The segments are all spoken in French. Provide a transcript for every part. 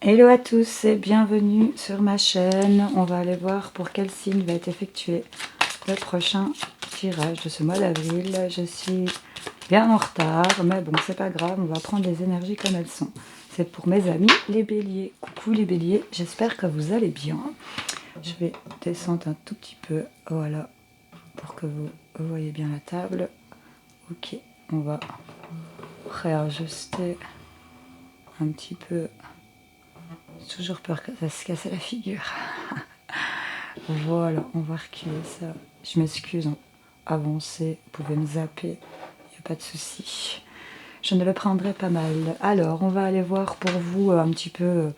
Hello à tous et bienvenue sur ma chaîne. On va aller voir pour quel signe va être effectué le prochain tirage de ce mois d'avril. Je suis bien en retard, mais bon, c'est pas grave, on va prendre les énergies comme elles sont. C'est pour mes amis les béliers. Coucou les béliers, j'espère que vous allez bien. Je vais descendre un tout petit peu, voilà, pour que vous voyez bien la table. Ok, on va réajuster un petit peu. J'ai toujours peur que ça se casse la figure. Voilà, on va reculer ça. Je m'excuse, hein. Avancez, vous pouvez me zapper, il n'y a pas de souci. Je ne le prendrai pas mal. Alors, on va aller voir pour vous un petit peu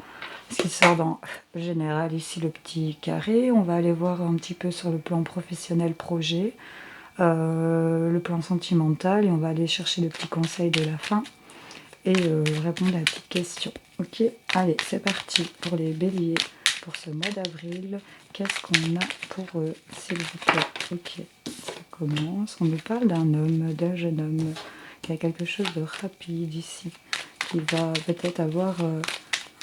ce qui sort dans le général, ici le petit carré. On va aller voir un petit peu sur le plan professionnel projet, le plan sentimental, et on va aller chercher le petit conseil de la fin et répondre à la petite question. Ok, allez, c'est parti pour les béliers pour ce mois d'avril. Qu'est-ce qu'on a pour eux, s'il vous plaît? Ok, ça commence. On nous parle d'un homme, d'un jeune homme qui a quelque chose de rapide ici, qui va peut-être avoir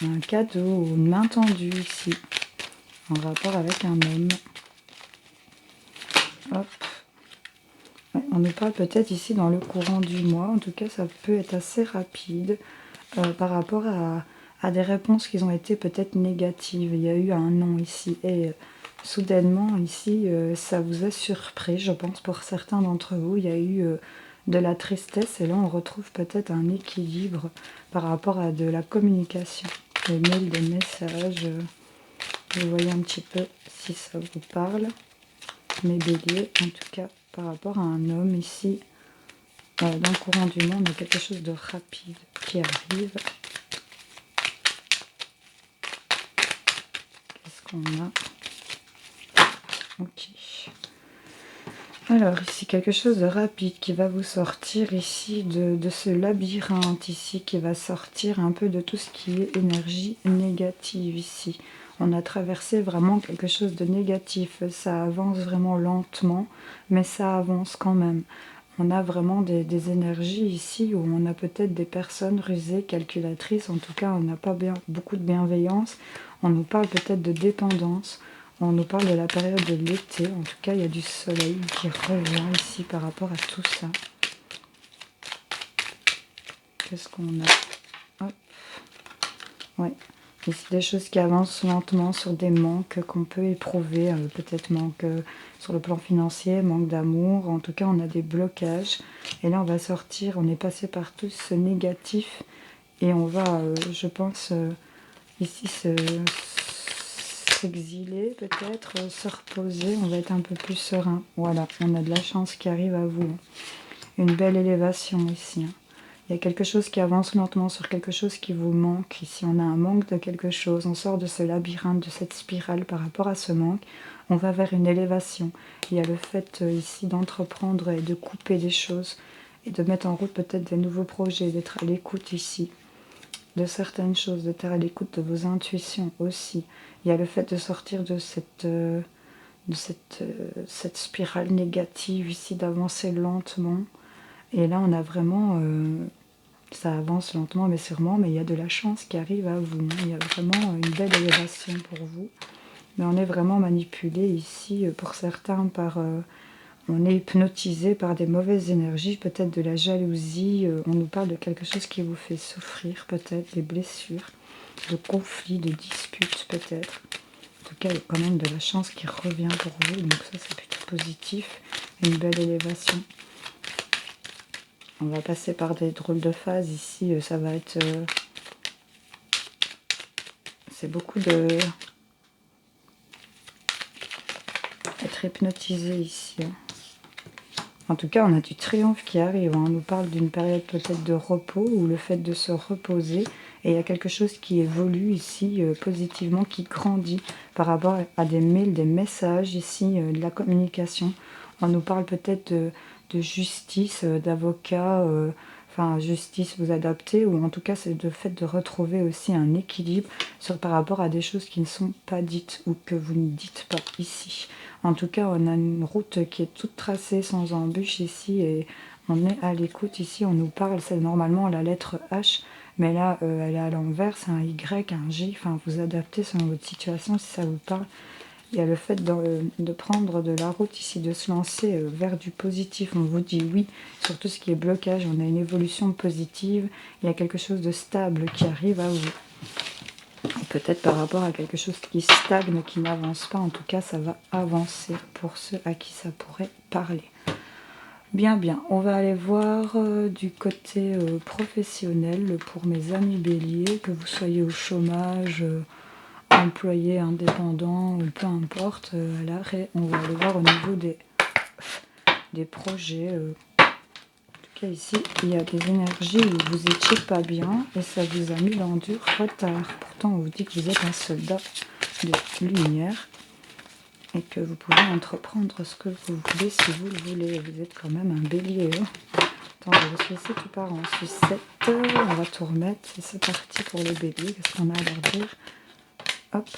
un cadeau ou une main tendue ici, en rapport avec un homme. Hop. Ouais, on nous parle peut-être ici dans le courant du mois. En tout cas, ça peut être assez rapide par rapport à des réponses qui ont été peut-être négatives. Il y a eu un non ici et soudainement ici, ça vous a surpris, je pense, pour certains d'entre vous. Il y a eu de la tristesse et là, on retrouve peut-être un équilibre par rapport à de la communication. Des mails, des messages, vous voyez un petit peu si ça vous parle. Mes béliers, en tout cas, par rapport à un homme ici, dans le courant du monde, il y a quelque chose de rapide qui arrive. Qu'est-ce qu'on a? Ok. Alors ici, quelque chose de rapide qui va vous sortir ici de ce labyrinthe ici, qui va sortir un peu de tout ce qui est énergie négative ici. On a traversé vraiment quelque chose de négatif. Ça avance vraiment lentement, mais ça avance quand même. On a vraiment des énergies ici où on a peut-être des personnes rusées, calculatrices. En tout cas, on n'a pas beaucoup de bienveillance. On nous parle peut-être de dépendance. On nous parle de la période de l'été. En tout cas, il y a du soleil qui revient ici par rapport à tout ça. Qu'est-ce qu'on a? Hop. Ouais. Ici, des choses qui avancent lentement sur des manques qu'on peut éprouver. Peut-être manque sur le plan financier, manque d'amour. En tout cas, on a des blocages. Et là, on va sortir. On est passé par tout ce négatif. Et on va, je pense, ici s'exiler peut-être, se reposer. On va être un peu plus serein. Voilà, on a de la chance qui arrive à vous. Une belle élévation ici. Il y a quelque chose qui avance lentement sur quelque chose qui vous manque. Ici, on a un manque de quelque chose. On sort de ce labyrinthe, de cette spirale par rapport à ce manque. On va vers une élévation. Il y a le fait ici d'entreprendre et de couper des choses et de mettre en route peut-être des nouveaux projets, d'être à l'écoute ici de certaines choses, d'être à l'écoute de vos intuitions aussi. Il y a le fait de sortir de cette spirale négative ici, d'avancer lentement. Et là, on a vraiment... ça avance lentement mais sûrement, mais il y a de la chance qui arrive à vous. Il y a vraiment une belle élévation pour vous. Mais on est vraiment manipulé ici, pour certains, par... on est hypnotisé par des mauvaises énergies, peut-être de la jalousie. On nous parle de quelque chose qui vous fait souffrir, peut-être des blessures, de conflits, de disputes peut-être. En tout cas, il y a quand même de la chance qui revient pour vous, donc ça c'est plutôt positif. Une belle élévation. On va passer par des drôles de phases ici, ça va être... c'est beaucoup de... être hypnotisé ici. En tout cas, on a du triomphe qui arrive. On nous parle d'une période peut-être de repos ou le fait de se reposer. Et il y a quelque chose qui évolue ici positivement, qui grandit par rapport à des mails, des messages ici, de la communication. On nous parle peut-être de justice, d'avocat, enfin justice vous adaptez, ou en tout cas c'est le fait de retrouver aussi un équilibre par rapport à des choses qui ne sont pas dites ou que vous ne dites pas ici. En tout cas, on a une route qui est toute tracée sans embûche ici et on est à l'écoute ici. On nous parle, c'est normalement la lettre H Mais là, elle est à l'envers, c'est un Y, un J, enfin vous adaptez selon votre situation si ça vous parle. Il y a le fait de prendre de la route ici, de se lancer vers du positif. On vous dit oui sur tout ce qui est blocage, on a une évolution positive, il y a quelque chose de stable qui arrive à vous. Peut-être par rapport à quelque chose qui stagne, qui n'avance pas, en tout cas ça va avancer pour ceux à qui ça pourrait parler. Bien, bien, on va aller voir du côté professionnel pour mes amis béliers, que vous soyez au chômage, employé, indépendant, ou peu importe, à l'arrêt. On va aller voir au niveau des projets. En tout cas ici, il y a des énergies où vous n'étiez pas bien et ça vous a mis dans du retard. Pourtant, on vous dit que vous êtes un soldat de lumière et que vous pouvez entreprendre ce que vous voulez si vous le voulez. Vous êtes quand même un bélier. Attends, je suis ici, tu pars en sucette. On va tout remettre et c'est parti pour les béliers. Qu'est-ce qu'on a à leur dire? Hop,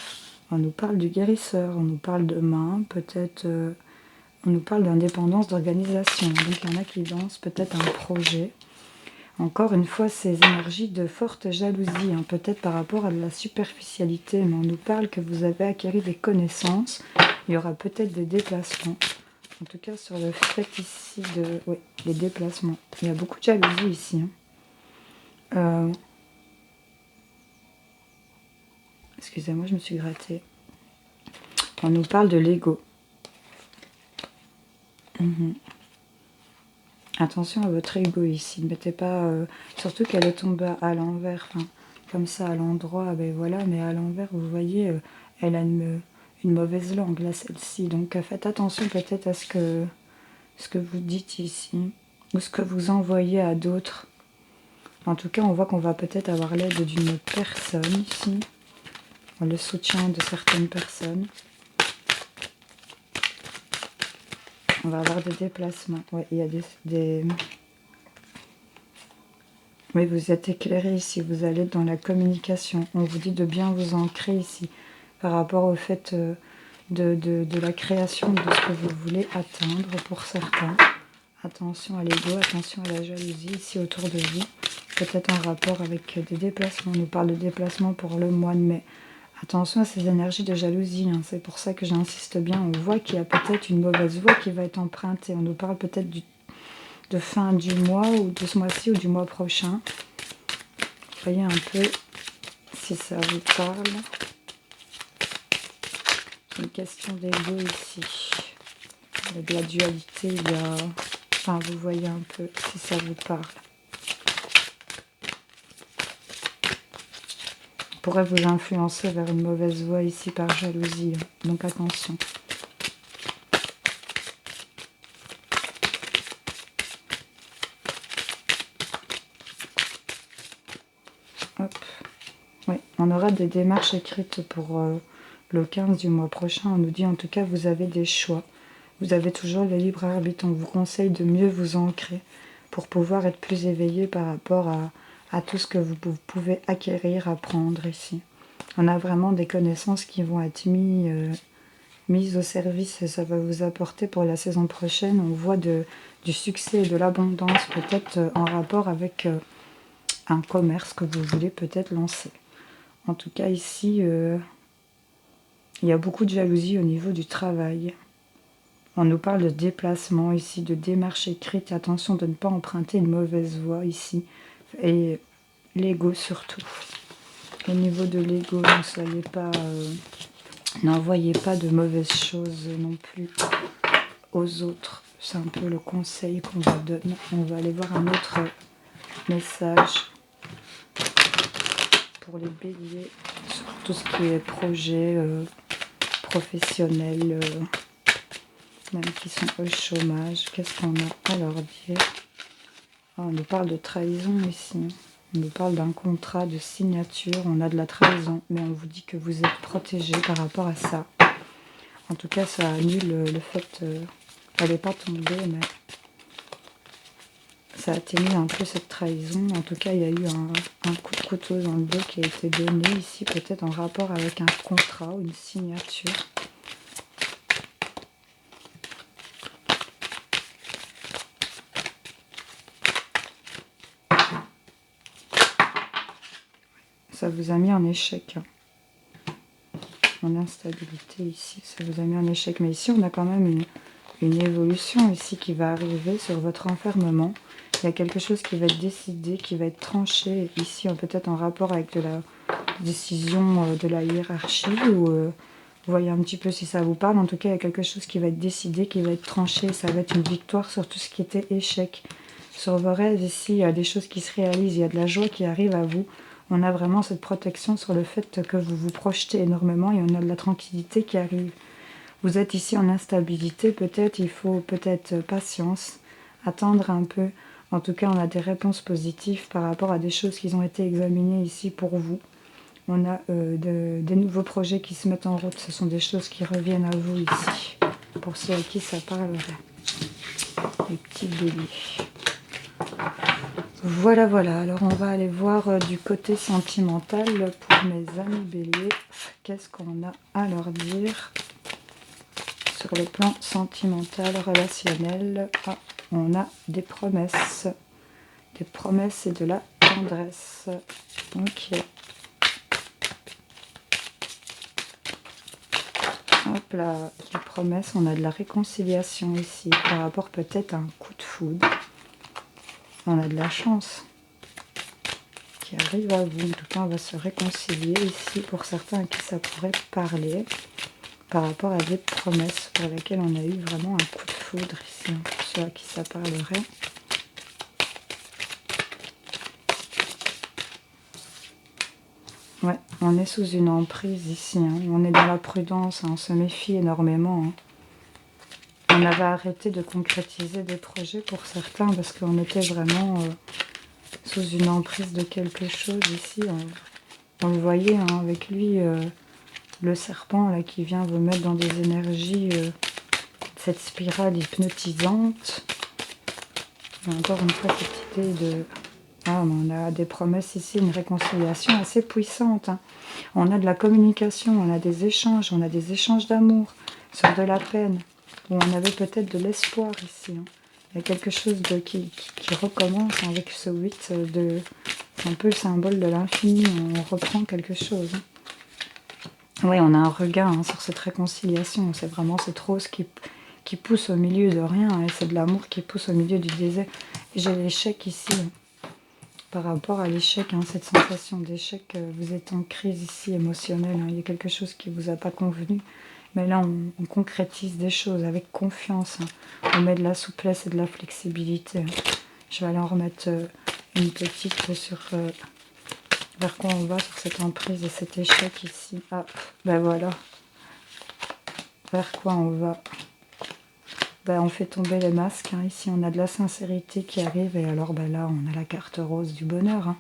on nous parle du guérisseur, on nous parle de main, peut-être on nous parle d'indépendance, d'organisation. Donc il y en a qui lancent peut-être un projet. Encore une fois, ces énergies de forte jalousie, hein, peut-être par rapport à de la superficialité, mais on nous parle que vous avez acquis des connaissances. Il y aura peut-être des déplacements. En tout cas, sur le fait ici de... Oui, les déplacements. Il y a beaucoup de jalousie ici. Hein. Excusez-moi, je me suis grattée. On nous parle de l'ego. Attention à votre ego ici. Ne mettez pas... surtout qu'elle est tombée à l'envers. Enfin, comme ça, à l'endroit. Ben voilà, mais à l'envers, vous voyez, elle a une mauvaise langue, là, celle-ci. Donc, faites attention peut-être à ce que vous dites ici. Ou ce que vous envoyez à d'autres. En tout cas, on voit qu'on va peut-être avoir l'aide d'une personne ici. Le soutien de certaines personnes. On va avoir des déplacements. Oui, il y a des... Oui, vous êtes éclairé ici. Vous allez dans la communication. On vous dit de bien vous ancrer ici. Par rapport au fait de la création de ce que vous voulez atteindre pour certains. Attention à l'ego, attention à la jalousie ici autour de vous. Peut-être en rapport avec des déplacements. On nous parle de déplacements pour le mois de mai. Attention à ces énergies de jalousie, hein. C'est pour ça que j'insiste bien. On voit qu'il y a peut-être une mauvaise voie qui va être empruntée. On nous parle peut-être de fin du mois, ou de ce mois-ci, ou du mois prochain. Voyez un peu si ça vous parle. C'est une question d'ego ici. Il y a de la dualité, il y a... Enfin, vous voyez un peu si ça vous parle. Pourrait vous influencer vers une mauvaise voie ici par jalousie. Donc attention. Hop. Oui, on aura des démarches écrites pour le 15 du mois prochain. On nous dit en tout cas vous avez des choix. Vous avez toujours le libre arbitre. On vous conseille de mieux vous ancrer pour pouvoir être plus éveillé par rapport à tout ce que vous pouvez acquérir, apprendre ici. On a vraiment des connaissances qui vont être mises au service et ça va vous apporter pour la saison prochaine. On voit du succès et de l'abondance peut-être en rapport avec un commerce que vous voulez peut-être lancer. En tout cas ici, il y a beaucoup de jalousie au niveau du travail. On nous parle de déplacement ici, de démarche écrite. Attention de ne pas emprunter une mauvaise voie ici. Et l'ego surtout. Au niveau de l'ego, ne soyez pas... n'envoyez pas de mauvaises choses non plus aux autres. C'est un peu le conseil qu'on vous donne. On va aller voir un autre message pour les béliers sur tout ce qui est projet professionnel, même qui sont au chômage. Qu'est-ce qu'on a à leur dire? On nous parle de trahison ici. On nous parle d'un contrat de signature. On a de la trahison, mais on vous dit que vous êtes protégé par rapport à ça. En tout cas, ça annule le fait... elle n'est pas tombée, mais ça atténue un peu cette trahison. En tout cas, il y a eu un coup de couteau dans le dos qui a été donné ici, peut-être en rapport avec un contrat ou une signature. ça vous a mis en échec. En instabilité ici, ça vous a mis en échec. Mais ici, on a quand même une évolution ici qui va arriver sur votre enfermement. Il y a quelque chose qui va être décidé, qui va être tranché. Ici, peut-être en rapport avec de la décision de la hiérarchie. Ou vous voyez un petit peu si ça vous parle. En tout cas, il y a quelque chose qui va être décidé, qui va être tranché. Ça va être une victoire sur tout ce qui était échec. Sur vos rêves, ici, il y a des choses qui se réalisent. Il y a de la joie qui arrive à vous. On a vraiment cette protection sur le fait que vous vous projetez énormément et on a de la tranquillité qui arrive. Vous êtes ici en instabilité, peut-être, il faut peut-être patience, attendre un peu. En tout cas, on a des réponses positives par rapport à des choses qui ont été examinées ici pour vous. On a des nouveaux projets qui se mettent en route. Ce sont des choses qui reviennent à vous ici. Pour ceux à qui ça parlerait. Les petits béliers. Voilà, voilà. Alors, on va aller voir du côté sentimental pour mes amis béliers. Qu'est-ce qu'on a à leur dire sur le plan sentimental, relationnel? Ah, on a des promesses. Des promesses et de la tendresse. Ok. Hop là, des promesses. On a de la réconciliation ici par rapport peut-être à un coup de foudre. On a de la chance qui arrive à vous. En tout cas, on va se réconcilier ici pour certains à qui ça pourrait parler par rapport à des promesses pour lesquelles on a eu vraiment un coup de foudre ici, pour ceux à qui ça parlerait. Ouais, on est sous une emprise ici, hein. On est dans la prudence, hein. On se méfie énormément. Hein. On avait arrêté de concrétiser des projets pour certains parce qu'on était vraiment sous une emprise de quelque chose ici. On le voyait hein, avec lui, le serpent là qui vient vous mettre dans des énergies, cette spirale hypnotisante. Et encore une fois cette idée de... Ah, on a des promesses ici, une réconciliation assez puissante. Hein. On a de la communication, on a des échanges d'amour, sur de la peine. Où on avait peut-être de l'espoir ici. Hein. Il y a quelque chose qui recommence avec ce 8 de... C'est un peu le symbole de l'infini, on reprend quelque chose. Hein. Oui, on a un regain hein, sur cette réconciliation. C'est vraiment cette rose qui pousse au milieu de rien. Et c'est de l'amour qui pousse au milieu du désert. J'ai l'échec ici. Par rapport à l'échec, hein, cette sensation d'échec, vous êtes en crise ici émotionnelle. Hein, il y a quelque chose qui ne vous a pas convenu. Mais là, on concrétise des choses avec confiance. Hein. On met de la souplesse et de la flexibilité. Hein. Je vais aller en remettre une petite sur... vers quoi on va sur cette emprise et cet échec ici. Ah, ben voilà. Vers quoi on va? Ben, on fait tomber les masques. Hein. Ici, on a de la sincérité qui arrive. Et alors, ben là, on a la carte rose du bonheur. Hein.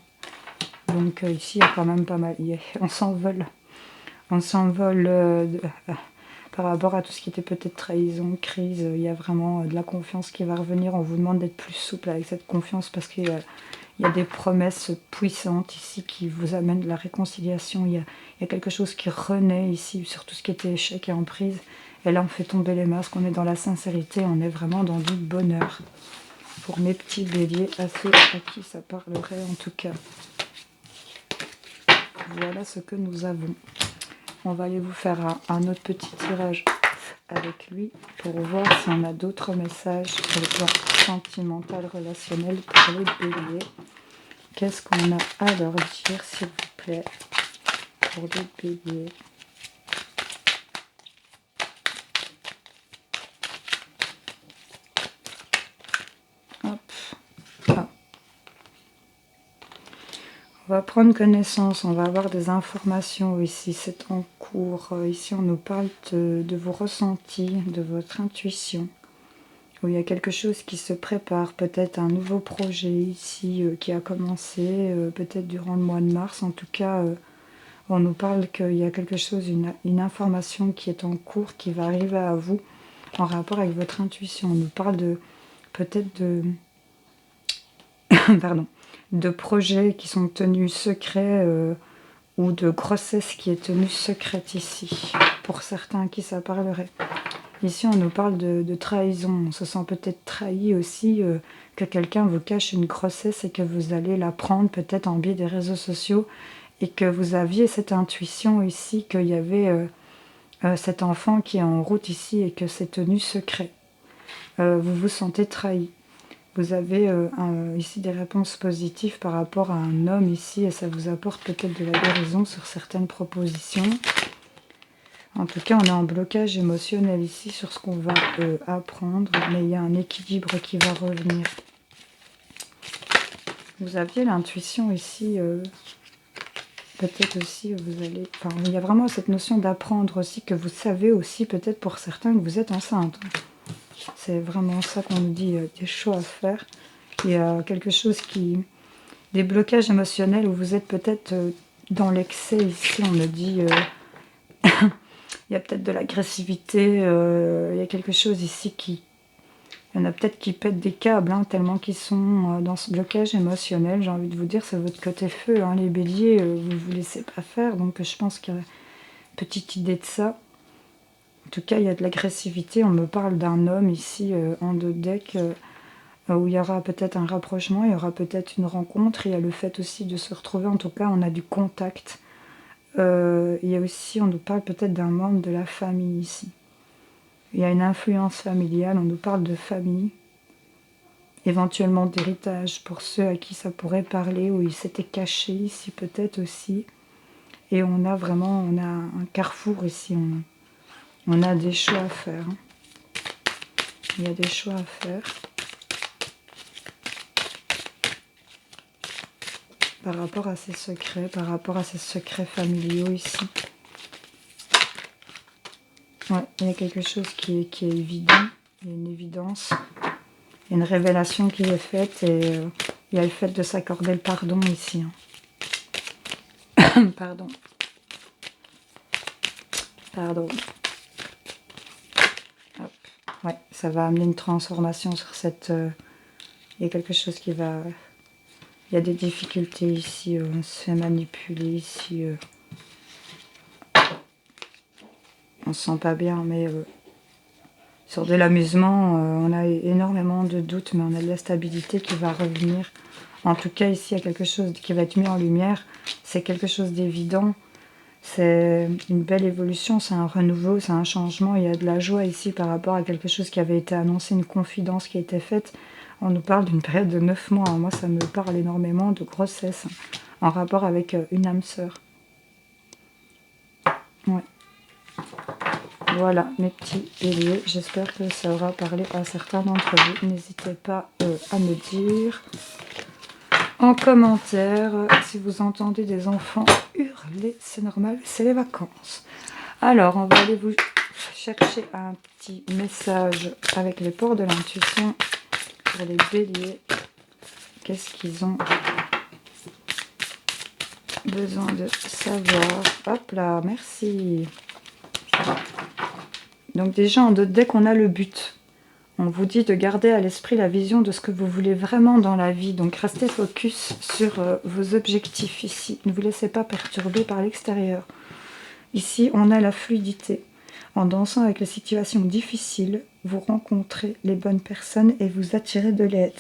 Donc, ici, il y a quand même pas mal. On s'envole. On s'envole par rapport à tout ce qui était peut-être trahison, crise. Il y a vraiment de la confiance qui va revenir. On vous demande d'être plus souple avec cette confiance parce qu'il y a des promesses puissantes ici qui vous amènent de la réconciliation. Il y a quelque chose qui renaît ici sur tout ce qui était échec et emprise. Et là, on fait tomber les masques. On est dans la sincérité. On est vraiment dans du bonheur. Pour mes petits béliers, à ceux à qui ça parlerait en tout cas. Voilà ce que nous avons. On va aller vous faire un autre petit tirage avec lui pour voir si on a d'autres messages sur le plan sentimental, relationnel pour les béliers. Qu'est-ce qu'on a à leur dire, s'il vous plaît, pour les béliers? Hop. Ah. On va prendre connaissance, on va avoir des informations ici, c'est en cours. Ici, on nous parle de vos ressentis, de votre intuition. Où il y a quelque chose qui se prépare, peut-être un nouveau projet ici qui a commencé, peut-être durant le mois de mars. En tout cas, on nous parle qu'il y a quelque chose, une information qui est en cours, qui va arriver à vous en rapport avec votre intuition. On nous parle peut-être de... Pardon. De projets qui sont tenus secrets ou de grossesse qui est tenue secrète ici, pour certains à qui ça parlerait. Ici, on nous parle de trahison. On se sent peut-être trahi aussi, que quelqu'un vous cache une grossesse et que vous allez la prendre peut-être en biais des réseaux sociaux et que vous aviez cette intuition ici qu'il y avait cet enfant qui est en route ici et que c'est tenu secret. Vous vous sentez trahi. Vous avez ici des réponses positives par rapport à un homme ici et ça vous apporte peut-être de la guérison sur certaines propositions. En tout cas, on est en blocage émotionnel ici sur ce qu'on va apprendre, mais il y a un équilibre qui va revenir. Vous aviez l'intuition ici, peut-être aussi, vous allez... Enfin, il y a vraiment cette notion d'apprendre aussi, que vous savez aussi, peut-être pour certains, que vous êtes enceinte. C'est vraiment ça qu'on nous dit, des choix à faire. Il y a quelque chose qui... Des blocages émotionnels où vous êtes peut-être dans l'excès ici, on me dit... il y a peut-être de l'agressivité, il y a quelque chose ici qui... Il y en a peut-être qui pètent des câbles, hein, tellement qu'ils sont dans ce blocage émotionnel. J'ai envie de vous dire, c'est votre côté feu, hein, les béliers, vous ne vous laissez pas faire. Donc je pense qu'il y a une petite idée de ça. En tout cas, il y a de l'agressivité. On me parle d'un homme ici, en dos de deck, où il y aura peut-être un rapprochement, il y aura peut-être une rencontre. Il y a le fait aussi de se retrouver, en tout cas, on a du contact. Il y a aussi, on nous parle peut-être d'un membre de la famille ici. Il y a une influence familiale, on nous parle de famille, éventuellement d'héritage pour ceux à qui ça pourrait parler, où ils s'étaient cachés ici peut-être aussi. Et on a vraiment, on a un carrefour ici, on a des choix à faire. Il y a des choix à faire. Par rapport à ces secrets, par rapport à ces secrets familiaux ici. Ouais, il y a quelque chose qui est évident, il y a une évidence, il y a une révélation qui est faite et il y a le fait de s'accorder le pardon ici. Hein. Pardon. Pardon. Hop. Ouais, ça va amener une transformation sur cette... il y a quelque chose qui va... Il y a des difficultés ici, on se fait manipuler ici. On se sent pas bien, mais... sur de l'amusement, on a énormément de doutes, mais on a de la stabilité qui va revenir. En tout cas, ici, il y a quelque chose qui va être mis en lumière. C'est quelque chose d'évident. C'est une belle évolution, c'est un renouveau, c'est un changement. Il y a de la joie ici par rapport à quelque chose qui avait été annoncé, une confidence qui a été faite. On nous parle d'une période de 9 mois. Moi, ça me parle énormément de grossesse en rapport avec une âme sœur. Ouais. Voilà mes petits béliers, j'espère que ça aura parlé à certains d'entre vous. N'hésitez pas à me dire en commentaire si vous entendez des enfants hurler, c'est normal, c'est les vacances. Alors, on va aller vous chercher un petit message avec les ports de l'intuition pour les béliers. Qu'est-ce qu'ils ont besoin de savoir? Hop là, merci. Donc déjà, en dos de deck, on a le but. On vous dit de garder à l'esprit la vision de ce que vous voulez vraiment dans la vie. Donc restez focus sur vos objectifs ici. Ne vous laissez pas perturber par l'extérieur. Ici, on a la fluidité. En dansant avec les situations difficiles, vous rencontrez les bonnes personnes et vous attirez de l'aide.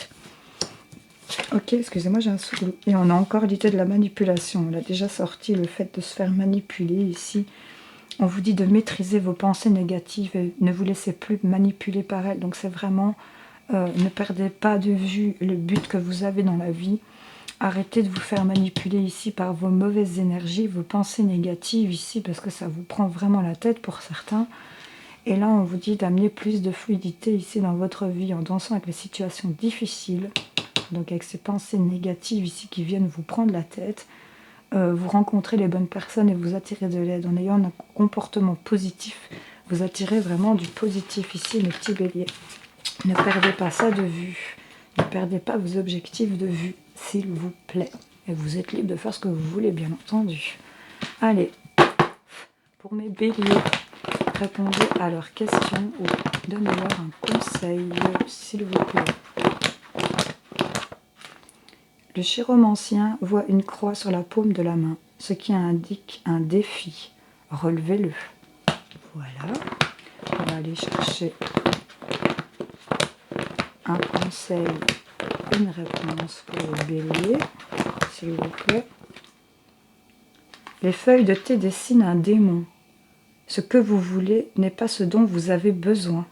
Ok, excusez-moi, j'ai un souffle. Et on a encore l'idée de la manipulation. On a déjà sorti le fait de se faire manipuler ici. On vous dit de maîtriser vos pensées négatives et ne vous laissez plus manipuler par elles. Donc c'est vraiment, ne perdez pas de vue le but que vous avez dans la vie. Arrêtez de vous faire manipuler ici par vos mauvaises énergies, vos pensées négatives ici, parce que ça vous prend vraiment la tête pour certains. Et là, on vous dit d'amener plus de fluidité ici dans votre vie en dansant avec les situations difficiles. Donc avec ces pensées négatives ici qui viennent vous prendre la tête. Vous rencontrez les bonnes personnes et vous attirez de l'aide. En ayant un comportement positif, vous attirez vraiment du positif ici, mes petits béliers. Ne perdez pas ça de vue. Ne perdez pas vos objectifs de vue, s'il vous plaît. Et vous êtes libre de faire ce que vous voulez, bien entendu. Allez, pour mes béliers, répondez à leurs questions ou donnez-leur un conseil, s'il vous plaît. Le chiromancien voit une croix sur la paume de la main, ce qui indique un défi. Relevez-le. Voilà. On va aller chercher un conseil, une réponse pour le bélier, s'il vous plaît. Les feuilles de thé dessinent un démon. Ce que vous voulez n'est pas ce dont vous avez besoin.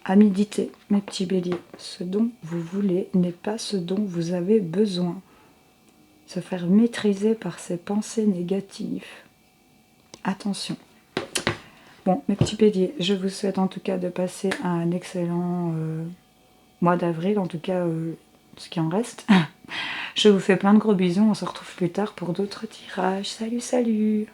À méditer, mes petits béliers. Ce dont vous voulez n'est pas ce dont vous avez besoin. Se faire maîtriser par ses pensées négatives. Attention. Bon, mes petits béliers, je vous souhaite en tout cas de passer un excellent mois d'avril, en tout cas ce qui en reste. Je vous fais plein de gros bisous, on se retrouve plus tard pour d'autres tirages. Salut, salut!